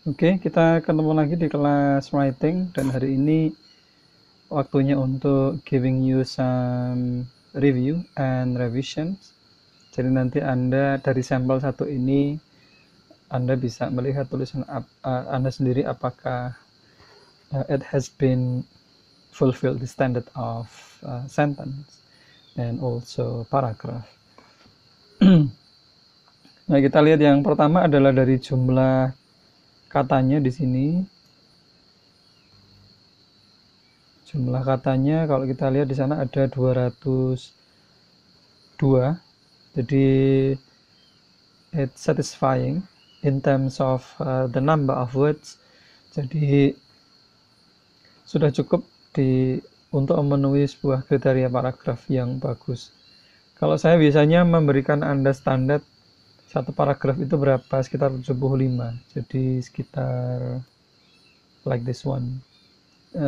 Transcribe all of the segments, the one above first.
Oke, kita ketemu lagi di kelas writing dan hari ini waktunya untuk giving you some review and revisions. Jadi nanti Anda dari sampel satu ini Anda bisa melihat tulisan Anda sendiri apakah it has been fulfilled the standard of sentence and also paragraph. Nah, kita lihat yang pertama adalah dari jumlah katanya di sini. Jumlah katanya kalau kita lihat di sana ada 202. Jadi it's satisfying in terms of the number of words. Jadi sudah cukup untuk memenuhi sebuah kriteria paragraf yang bagus. Kalau saya biasanya memberikan Anda standar satu paragraf itu berapa? Sekitar 75. Jadi sekitar like this one.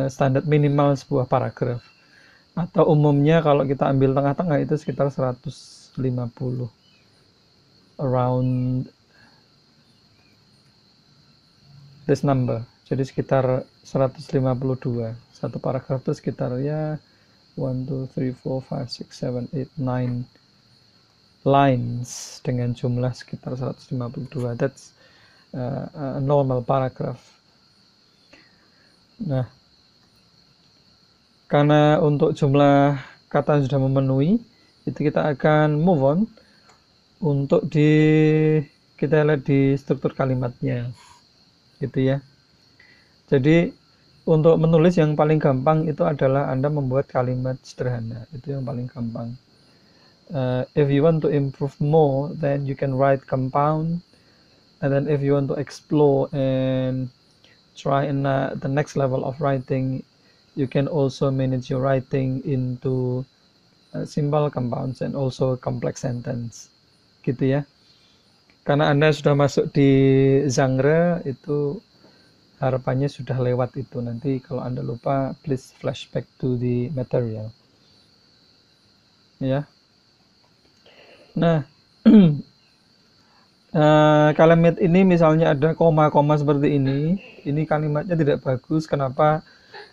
Standar minimal sebuah paragraf. Atau umumnya kalau kita ambil tengah-tengah itu sekitar 150. Around this number. Jadi sekitar 152. Satu paragraf itu sekitar ya 1, 2, 3, 4, 5, 6, 7, 8, 9 lines dengan jumlah sekitar 152. That's a normal paragraph. Nah, karena untuk jumlah kata sudah memenuhi, itu kita akan move on untuk kita lihat di struktur kalimatnya, gitu ya. Jadi untuk menulis yang paling gampang itu adalah Anda membuat kalimat sederhana, itu yang paling gampang. If you want to improve more, then you can write compound, and then if you want to explore and try in the next level of writing, you can also manage your writing into simple compounds and also complex sentence, gitu ya. Karena Anda sudah masuk di genre itu, harapannya sudah lewat itu. Nanti kalau Anda lupa, please flashback to the material. Ya. Nah, kalimat ini misalnya ada koma-koma seperti ini kalimatnya tidak bagus. Kenapa?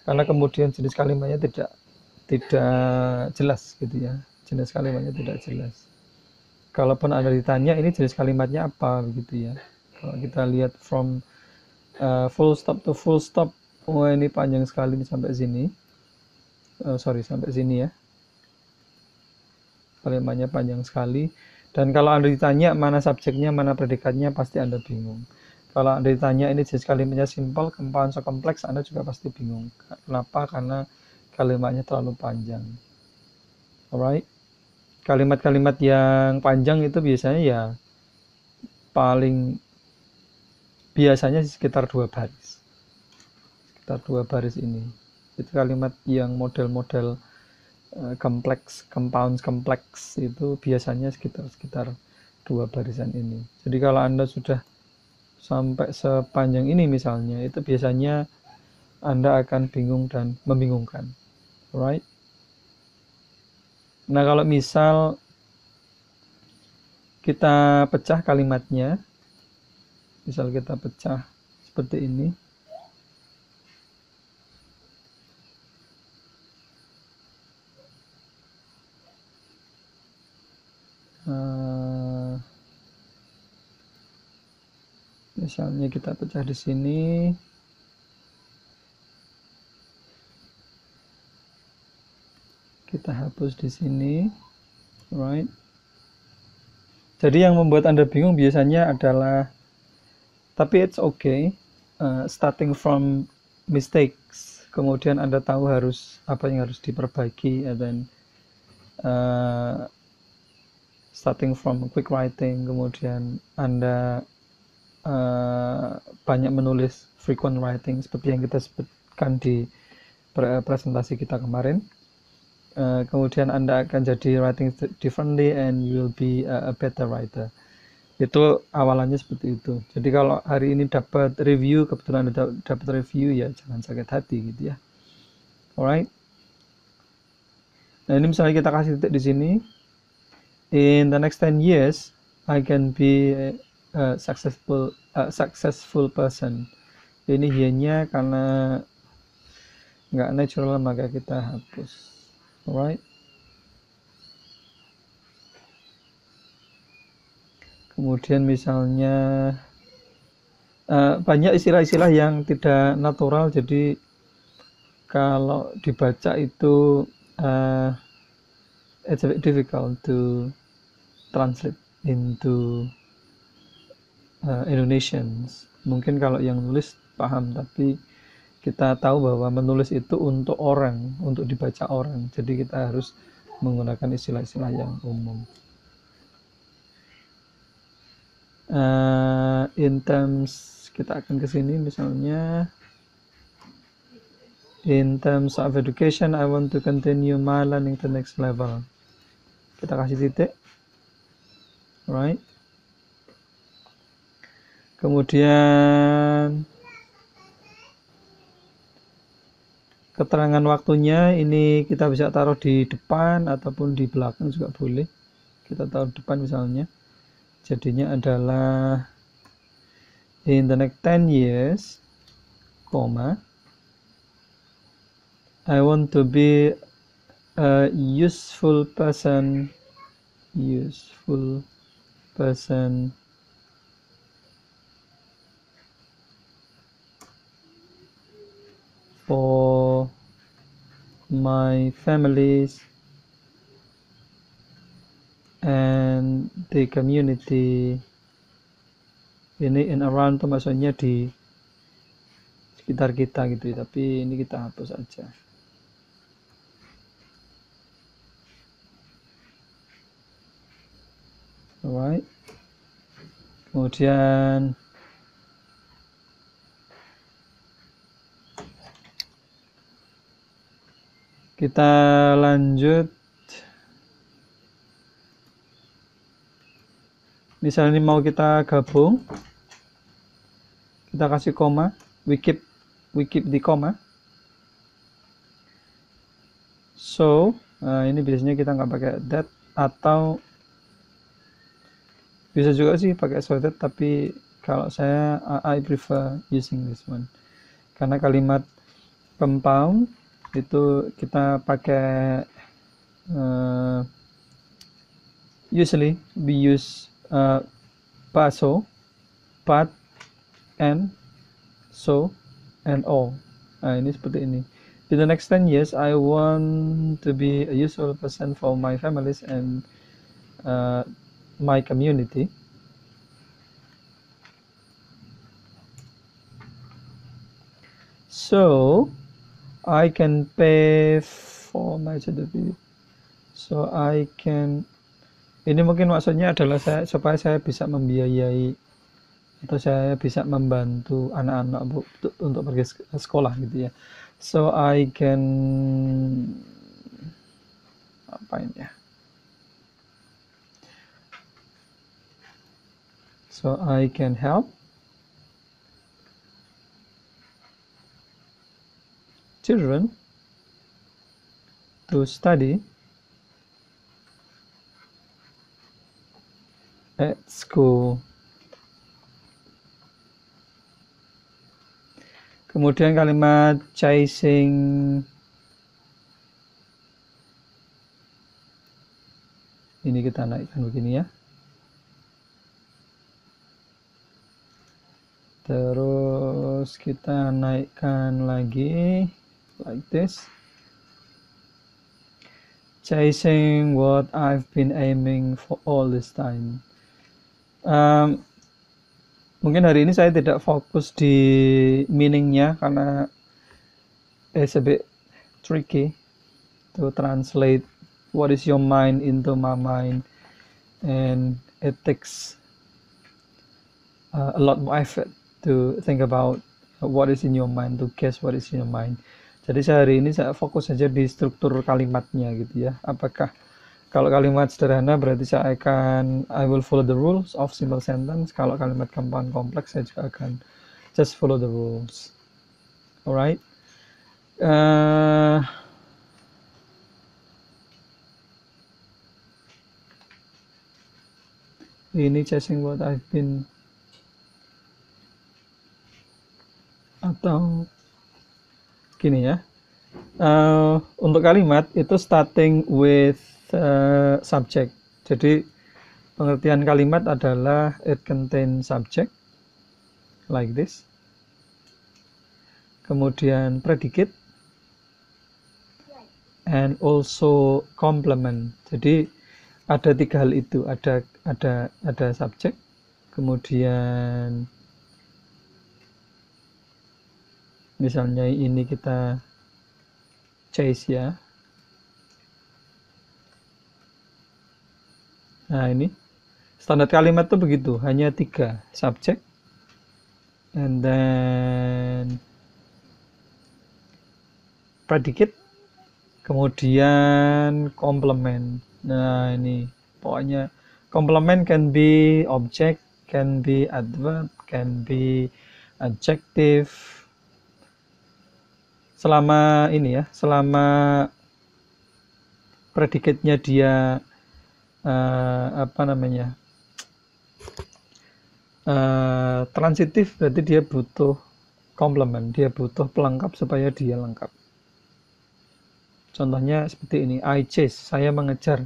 Karena kemudian jenis kalimatnya tidak jelas gitu ya. Jenis kalimatnya tidak jelas. Kalaupun Anda ditanya ini jenis kalimatnya apa begitu ya. Kalau kita lihat from full stop to full stop, oh ini panjang sekali ini sampai sini. Sampai sini ya. Kalimatnya panjang sekali. Dan kalau Anda ditanya mana subjeknya, mana predikatnya, pasti Anda bingung. Kalau Anda ditanya ini jenis kalimatnya simple, compound, so kompleks, Anda juga pasti bingung. Kenapa? Karena kalimatnya terlalu panjang. Alright? Kalimat-kalimat yang panjang itu biasanya ya paling biasanya sekitar 2 baris. Sekitar 2 baris ini. Itu kalimat yang model-model kompleks, compounds kompleks itu biasanya sekitar 2 barisan ini. Jadi kalau Anda sudah sampai sepanjang ini misalnya, itu biasanya Anda akan bingung dan membingungkan. Alright? Nah, kalau misal kita pecah kalimatnya, misal kita pecah seperti ini, misalnya kita pecah di sini, kita hapus di sini, right? Jadi yang membuat Anda bingung biasanya adalah, tapi it's okay, starting from mistakes, kemudian Anda tahu apa yang harus diperbaiki, and then starting from quick writing, kemudian Anda banyak menulis frequent writing seperti yang kita sebutkan di presentasi kita kemarin. Kemudian Anda akan jadi writing differently and you will be a better writer. Itu awalannya seperti itu. Jadi kalau hari ini dapat review, kebetulan Anda dapat review, ya jangan sakit hati gitu ya. Alright. Nah, ini misalnya kita kasih titik di sini. In the next 10 years, I can be successful person. Ini hanya karena nggak natural maka kita hapus. Alright. Kemudian misalnya banyak istilah-istilah yang tidak natural, jadi kalau dibaca itu it's a bit difficult to translate into Indonesians. Mungkin kalau yang nulis paham, tapi kita tahu bahwa menulis itu untuk orang, untuk dibaca orang. Jadi kita harus menggunakan istilah-istilah yang umum. In terms, kita akan ke sini misalnya, in terms of education, I want to continue my learning to next level. Kita kasih titik. Right. Kemudian keterangan waktunya ini kita bisa taruh di depan ataupun di belakang juga boleh. Kita taruh depan misalnya. Jadinya adalah in the next 10 years, comma, I want to be a useful person for my families and the community. Ini in around itu maksudnya di sekitar kita gitu ya, tapi ini kita hapus aja. Alright. Kemudian kita lanjut. Misalnya ini mau kita gabung, kita kasih koma, we keep the koma. So ini biasanya kita nggak pakai that, atau bisa juga sih pakai so that, tapi kalau saya I prefer using this one karena kalimat compound itu kita pakai usually we use paso, but, and, so, and all. Nah, ini seperti ini. In the next 10 years, I want to be a useful person for my families and my community. So, I can pay for my GDP. So, I can. Ini mungkin maksudnya adalah supaya saya bisa membiayai atau saya bisa membantu anak-anak untuk pergi ke sekolah gitu ya. So I can apa ini ya? So I can help children to study at school. Kemudian kalimat chasing ini kita naikkan begini ya. Terus kita naikkan lagi like this. Chasing what I've been aiming for all this time. Mungkin hari ini saya tidak fokus di meaningnya karena it's a bit tricky to translate what is your mind into my mind, and it takes a lot more effort to think about what is in your mind, to guess what is in your mind. Jadi hari ini saya fokus saja di struktur kalimatnya gitu ya. Apakah kalau kalimat sederhana berarti I will follow the rules of simple sentence. Kalau kalimat compound kompleks saya juga akan just follow the rules. Alright. Ini chasing what I've been atau gini ya. Untuk kalimat itu starting with subject. Jadi pengertian kalimat adalah it contains subject like this. Kemudian predicate and also complement. Jadi ada tiga hal itu, ada subjek, kemudian misalnya ini kita chase ya. Nah ini standar kalimat tuh begitu, hanya tiga, subjek, and then predicate, kemudian complement. Nah ini pokoknya complement can be object, can be adverb, can be adjective. Selama ini ya, selama predikatnya dia transitif, berarti dia butuh complement, dia butuh pelengkap supaya dia lengkap. Contohnya seperti ini, I chase, saya mengejar.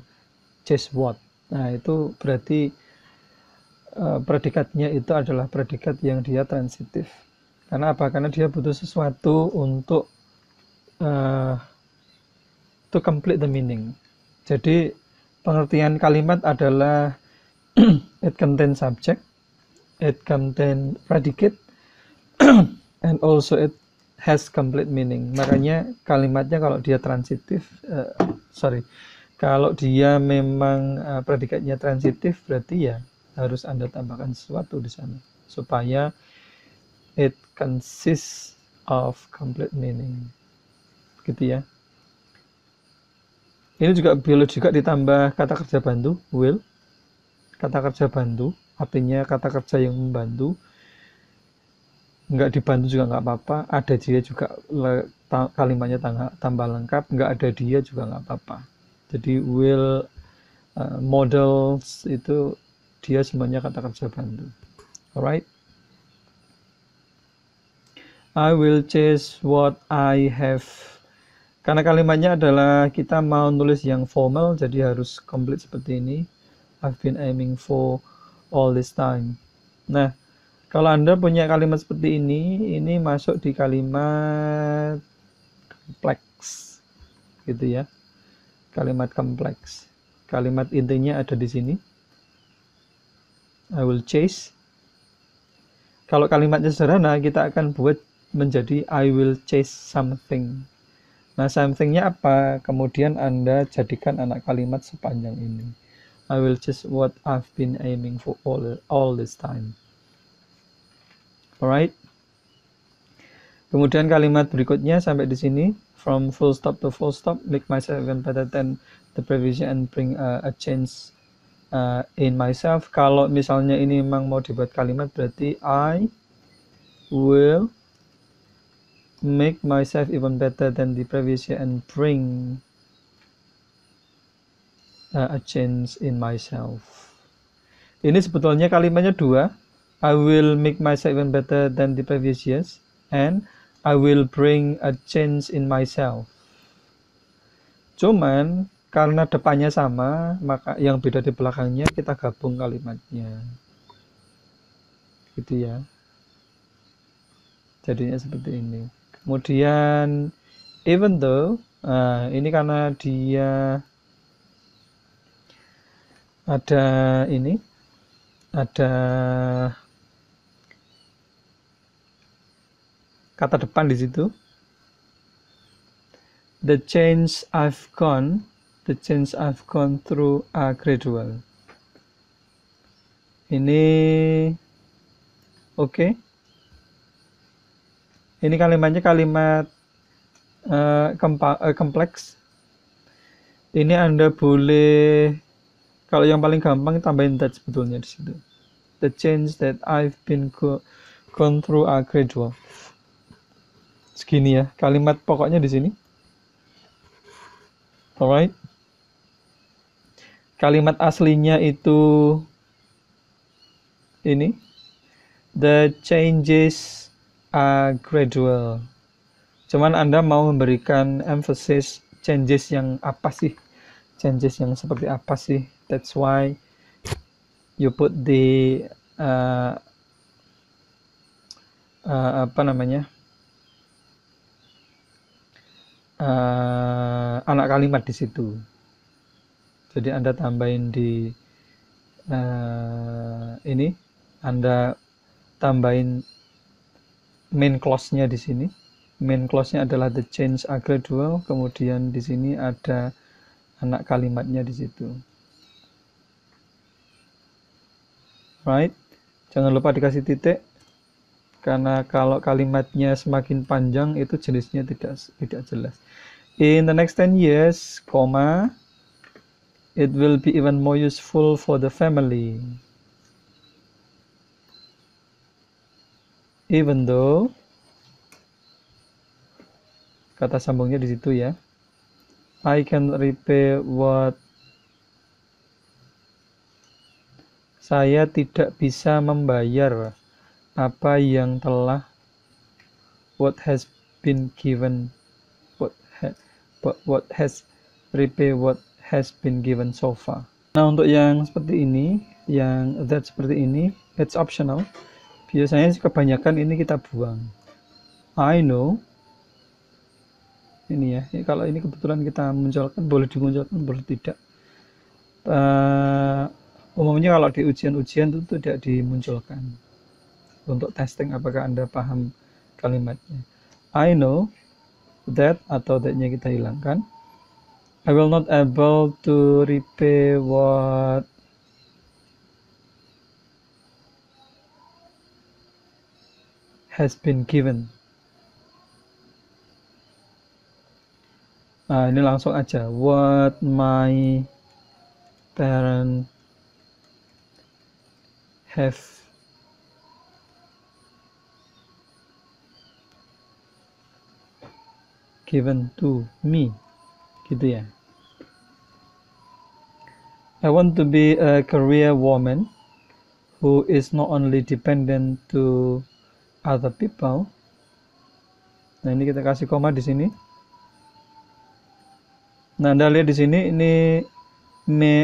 Chase what? Nah itu berarti predikatnya itu adalah predikat yang dia transitif. Karena apa? Karena dia butuh sesuatu untuk to complete the meaning. Jadi pengertian kalimat adalah it contains subject, it contains predicate, and also it has complete meaning. Makanya kalimatnya kalau dia transitif, kalau dia memang predikatnya transitif, berarti ya harus Anda tambahkan sesuatu di sana supaya it consists of complete meaning. Gitu ya. Ini juga boleh juga ditambah kata kerja bantu, will. Kata kerja bantu, artinya kata kerja yang membantu. Nggak dibantu juga nggak apa-apa, ada dia juga kalimatnya tambah lengkap, nggak ada dia juga nggak apa-apa. Jadi will, models itu dia semuanya kata kerja bantu. Alright. I will chase what I have. Karena kalimatnya adalah kita mau nulis yang formal, jadi harus complete seperti ini. I've been aiming for all this time. Nah, kalau Anda punya kalimat seperti ini masuk di kalimat kompleks, gitu ya. Kalimat kompleks. Kalimat intinya ada di sini. I will chase. Kalau kalimatnya sederhana, kita akan buat menjadi I will chase something. Nah, something-nya apa? Kemudian Anda jadikan anak kalimat sepanjang ini. I will chase what I've been aiming for all this time. Alright. Kemudian kalimat berikutnya sampai di sini. From full stop to full stop, make myself even better than the previous year and bring a change in myself. Kalau misalnya ini memang mau dibuat kalimat, berarti I will make myself even better than the previous year and bring a change in myself. Ini sebetulnya kalimatnya dua. I will make myself even better than the previous years and I will bring a change in myself. Cuman karena depannya sama, maka yang beda di belakangnya kita gabung kalimatnya. Gitu ya. Jadinya seperti ini. Kemudian even though, ini karena dia ada ini, ada kata depan di situ. The change I've gone through are gradual. Ini oke. Ini kalimatnya kalimat kompleks. Ini Anda boleh, kalau yang paling gampang tambahin that sebetulnya di situ. The change that I've been gone through are gradual. Segini ya, kalimat pokoknya di sini. Alright. Kalimat aslinya itu ini. The changes gradual. Cuman Anda mau memberikan emphasis changes yang apa sih? Changes yang seperti apa sih? That's why you put the apa namanya? Anak kalimat di situ. Jadi Anda tambahin di ini, Anda tambahin main clause-nya di sini. Main clause-nya adalah the change are gradual, kemudian di sini ada anak kalimatnya di situ. Right? Jangan lupa dikasih titik, karena kalau kalimatnya semakin panjang itu jenisnya tidak jelas. In the next 10 years, comma, it will be even more useful for the family. Even though, kata sambungnya di situ ya. I can repay what, saya tidak bisa membayar apa yang telah, what has been given, what has repay what has been given so far. Nah, untuk yang seperti ini, yang that seperti ini, it's optional. Biasanya kebanyakan ini kita buang. I know. Ini ya, kalau ini kebetulan kita munculkan, boleh dimunculkan, boleh tidak. Umumnya kalau di ujian-ujian itu tidak dimunculkan. Untuk testing apakah Anda paham kalimatnya. I know that, atau that-nya kita hilangkan. I will not able to repay what has been given. Nah, ini langsung aja. What my parents have given to me. Gitu ya. I want to be a career woman who is not only dependent to other people. Nah, ini kita kasih koma di sini. Nah, Anda lihat di sini, ini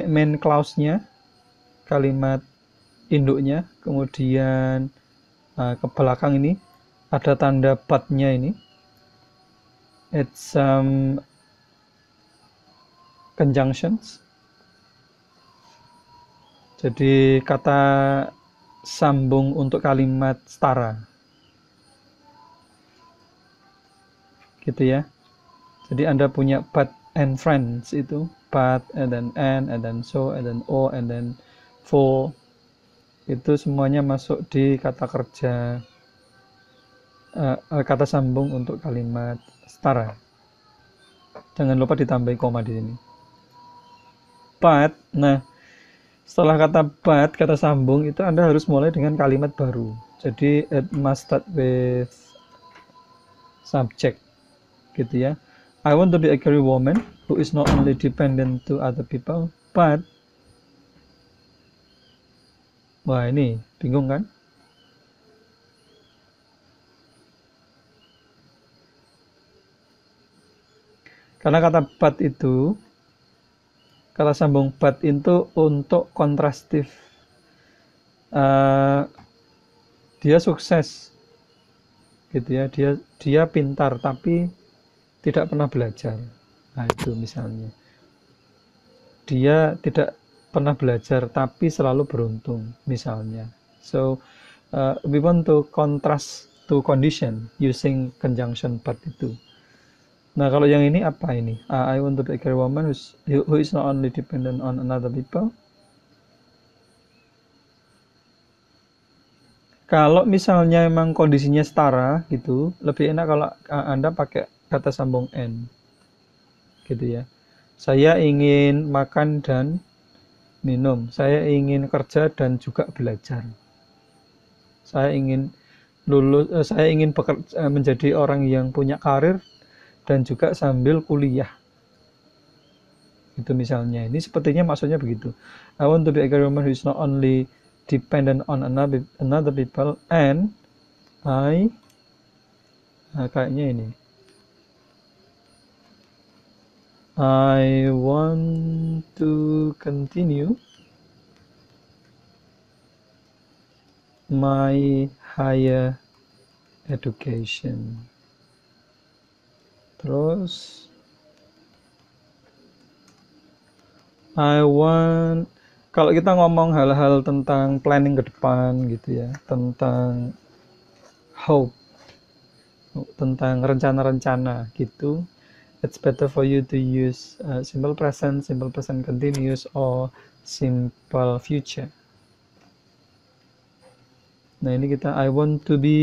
main clause-nya, kalimat induknya, kemudian ke belakang ini ada tanda but-nya ini. It's conjunctions. Jadi kata sambung untuk kalimat setara. Gitu ya. Jadi Anda punya but and friends itu, but and then so and then o and then for, itu semuanya masuk di kata kerja, kata sambung untuk kalimat setara. Jangan lupa ditambahi koma di sini. But, nah setelah kata but, kata sambung itu Anda harus mulai dengan kalimat baru. Jadi it must start with subject, gitu ya. I want to be a career woman who is not only dependent to other people, but, wah ini bingung kan? Karena kata but itu, kata sambung but itu untuk kontrastif. Dia sukses, gitu ya. Dia pintar tapi tidak pernah belajar. Nah, itu misalnya. Dia tidak pernah belajar tapi selalu beruntung, misalnya. So, we want to contrast to condition using conjunction but itu. Nah, kalau yang ini apa ini? I want to be a career woman who is not only dependent on another people. Kalau misalnya memang kondisinya setara gitu, lebih enak kalau Anda pakai kata sambung and. Gitu ya. Saya ingin makan dan minum. Saya ingin kerja dan juga belajar. Saya ingin lulus, saya ingin menjadi orang yang punya karir dan juga sambil kuliah. Itu misalnya. Ini sepertinya maksudnya begitu. I want to be a career woman who is not only dependent on another people, and I Nah, kayaknya ini. I want to continue my higher education. Terus kalau kita ngomong hal-hal tentang planning ke depan gitu ya, tentang hope, tentang rencana-rencana gitu, it's better for you to use simple present continuous, or simple future. Nah, ini kita I want to be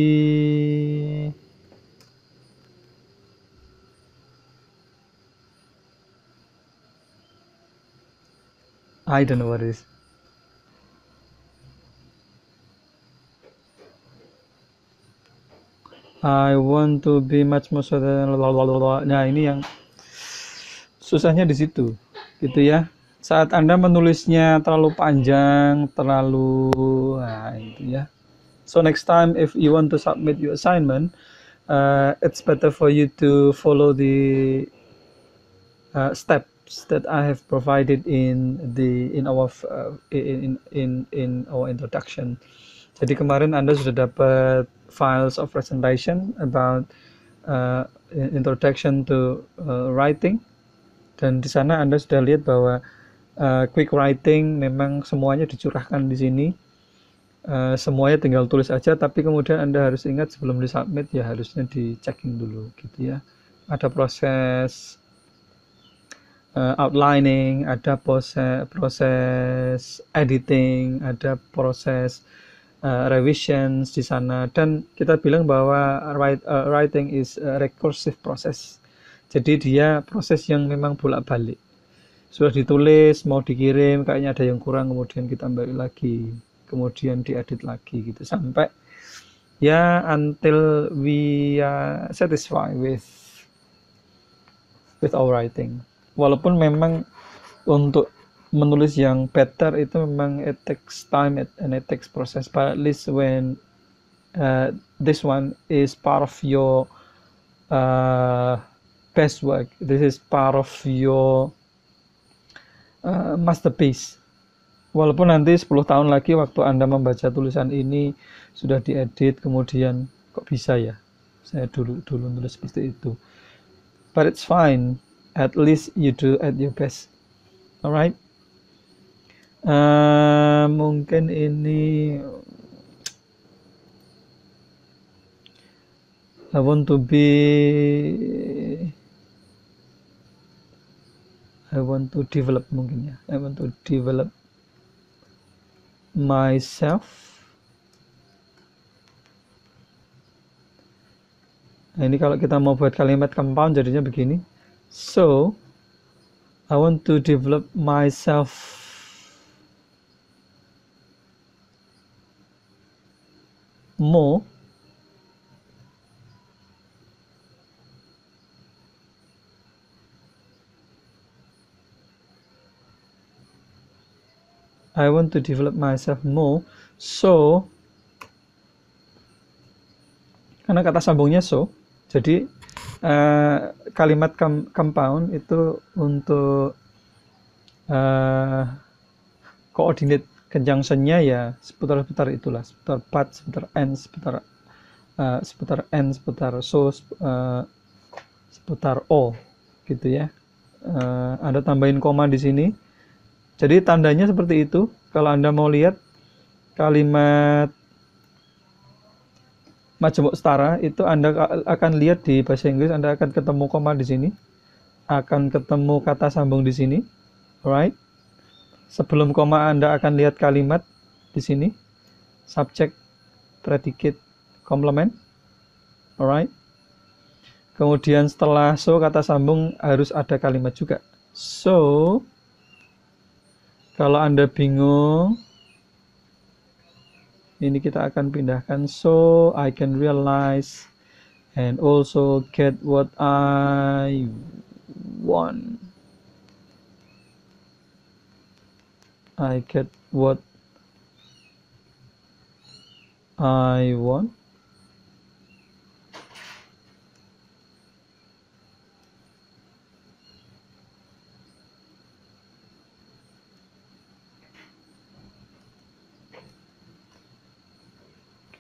I don't know what it is. I want to be much more certain. Nah, ini yang susahnya di situ, gitu ya. Saat Anda menulisnya terlalu panjang, nah itu ya. So next time if you want to submit your assignment, it's better for you to follow the steps that I have provided in our introduction. Jadi kemarin Anda sudah dapat files of presentation about introduction to writing, dan di sana Anda sudah lihat bahwa quick writing memang semuanya dicurahkan di sini. Semuanya tinggal tulis aja, tapi kemudian Anda harus ingat sebelum disubmit ya harusnya dicecking dulu gitu ya. Ada proses outlining, ada proses editing, ada proses revisions di sana, dan kita bilang bahwa writing is a recursive process. Jadi dia proses yang memang bolak-balik. Sudah ditulis, mau dikirim, kayaknya ada yang kurang, kemudian kita balik lagi, kemudian diedit lagi gitu sampai ya until we are satisfied with our writing. Walaupun memang untuk menulis yang better itu memang it takes time and it takes process, but at least when this one is part of your best work, this is part of your masterpiece. Walaupun nanti 10 tahun lagi waktu Anda membaca tulisan ini sudah diedit, kemudian kok bisa ya saya dulu nulis seperti itu, but it's fine, at least you do at your best. Alright, mungkin ini I want to develop, mungkin ya I want to develop myself. Nah, ini kalau kita mau buat kalimat compound jadinya begini. So I want to develop myself more so, karena kata sambungnya so, jadi kalimat compound itu untuk coordinate conjunction-nya ya seputar-seputar itulah, seputar but, seputar and, seputar so, seputar o gitu ya. Anda tambahin koma di sini. Jadi tandanya seperti itu. Kalau Anda mau lihat kalimat majemuk setara itu, Anda akan lihat di bahasa Inggris Anda akan ketemu koma di sini, akan ketemu kata sambung di sini. Alright. Sebelum koma Anda akan lihat kalimat di sini, subject, predicate, complement. Alright. Kemudian setelah so kata sambung harus ada kalimat juga. So kalau Anda bingung, ini kita akan pindahkan so I can realize and also get what I want. I get what I want.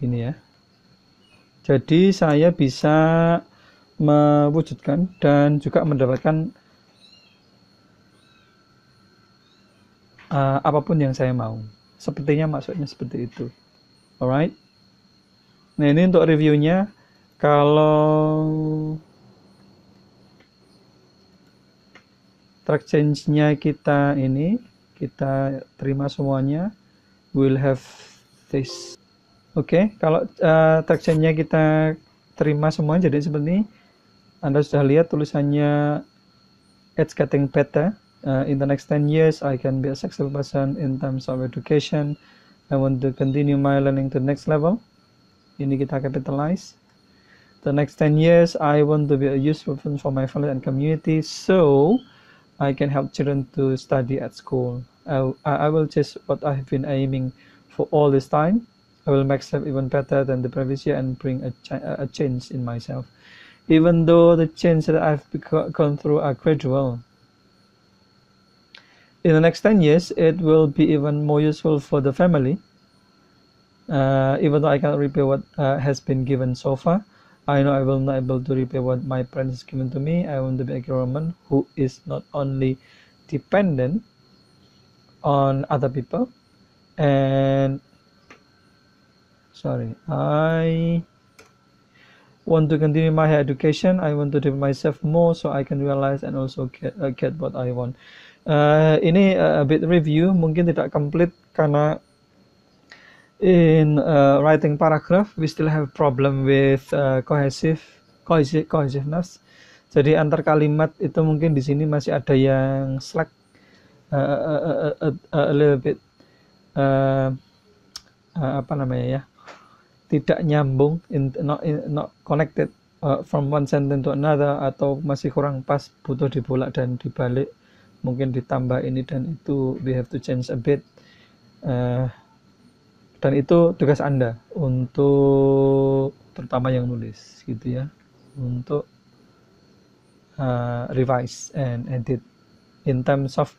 Ini ya. Jadi saya bisa mewujudkan dan juga mendapatkan apapun yang saya mau. Sepertinya maksudnya seperti itu. Alright. Nah, ini untuk reviewnya. Kalau track change-nya kita terima semuanya, we'll have this. Oke, kalau track change-nya kita terima semuanya jadi seperti ini. Anda sudah lihat tulisannya it's getting better. In the next 10 years, I can be a successful person in terms of education. I want to continue my learning to the next level. Ini kita capitalize. The next 10 years, I want to be a useful person for my family and community, so I can help children to study at school. I will chase what I've been aiming for all this time. I will make myself even better than the previous year and bring a change in myself. Even though the change that I've gone through are gradual, in the next 10 years, it will be even more useful for the family. Even though I cannot repay what has been given so far, I know I will not able to repay what my parents given to me. I want to be a woman who is not only dependent on other people, and I want to continue my education. I want to develop myself more so I can realize and also get what I want. Ini a bit review, mungkin tidak complete karena in writing paragraph we still have problem with cohesiveness. Jadi antar kalimat itu mungkin di sini masih ada yang slack, a little bit apa namanya ya, tidak nyambung, not connected from one sentence to another, atau masih kurang pas, butuh dibolak dan dibalik, mungkin ditambah ini dan itu, we have to change a bit. Dan itu tugas Anda untuk terutama yang nulis gitu ya, untuk revise and edit in terms of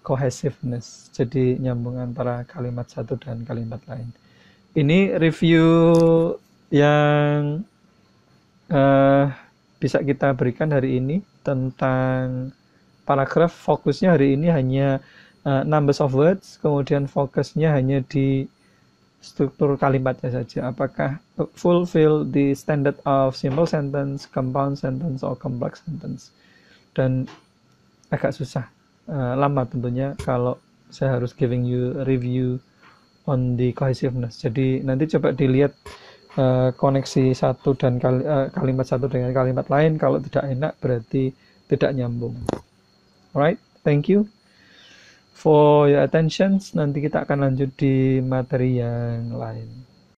cohesiveness, jadi nyambung antara kalimat satu dan kalimat lain. Ini review yang bisa kita berikan hari ini tentang paragraf. Fokusnya hari ini hanya numbers of words, kemudian fokusnya hanya di struktur kalimatnya saja. Apakah fulfill the standard of simple sentence, compound sentence, or complex sentence. Dan agak susah, lama tentunya kalau saya harus giving you a review on the cohesiveness. Jadi nanti coba dilihat koneksi satu dan kalimat satu dengan kalimat lain. Kalau tidak enak berarti tidak nyambung. Alright, thank you for your attention. Nanti kita akan lanjut di materi yang lain.